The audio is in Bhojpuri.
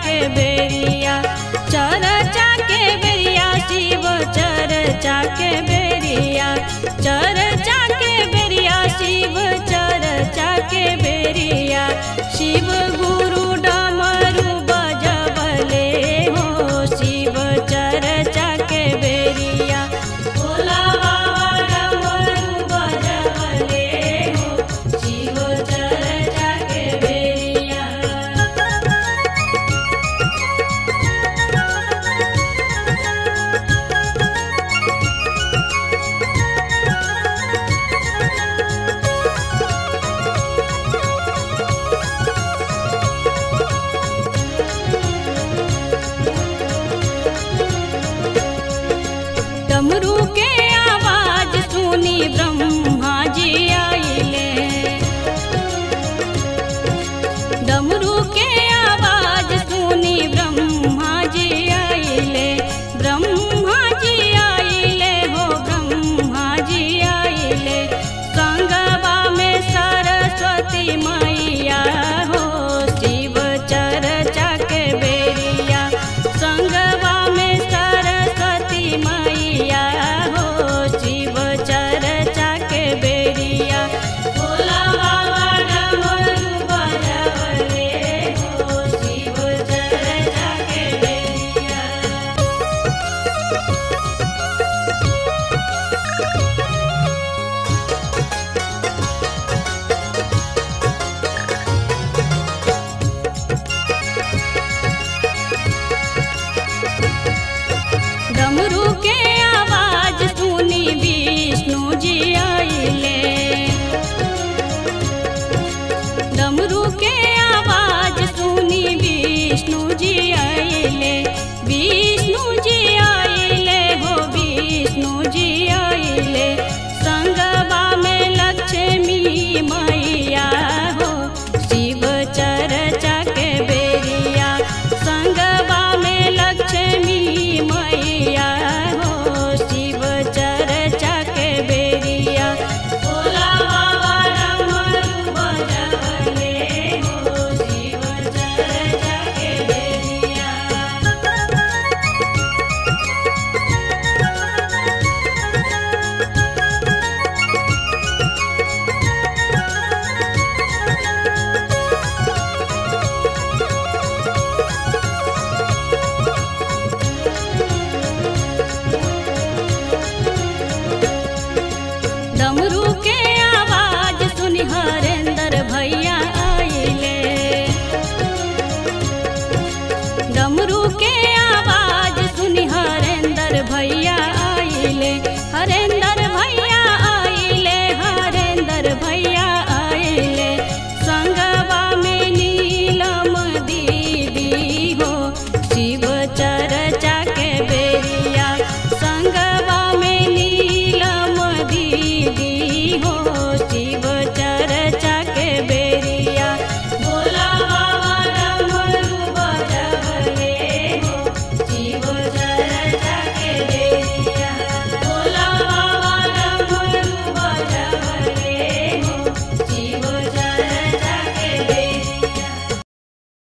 के बेरिया, चर्चा के बेरिया शिव चर्चा के बेरिया, चर्चा के बेरिया शिव चर्चा के बेरिया। शिव गुरु डमरू बजबले हो शिव चर्चा के बेरिया, भोला बाबा डमरू बजबले हो शिव चर्चा के बेरिया। डमरू के आवाज सुनी ब्रह्मा जी आइले, डमरू के आवाज सुनी ब्रह्मा जी आइले, ब्रह्मा जी आइले हो ब्रह्मा जी आइले। संगवा में सरस्वती मैया हो शिव चर्चा के बेरिया, संगवा में सरस्वती मैया हो शिव चर्चा के बेरिया। भोला बाबा डमरू बजबले हो शिव चर्चा के बेरिया। डमरू के आवाज सुनी विष्णु जी आइले, डमरू के आवाज सुनी विष्णु जी आइले, विष्णु जी आइले हो विष्णु जी आइले। संगवा में लक्ष्मी मैया हो शिव चर्चा के बेरिया, संगवा में लक्ष्मी मैया हो शिव चर्चा के बेरिया। भोला बाबा डमरू बजबले हो शिव चर्चा के बेरिया। डमरू के आवाज सुनी हरेंद्र भैया आइले, डमरू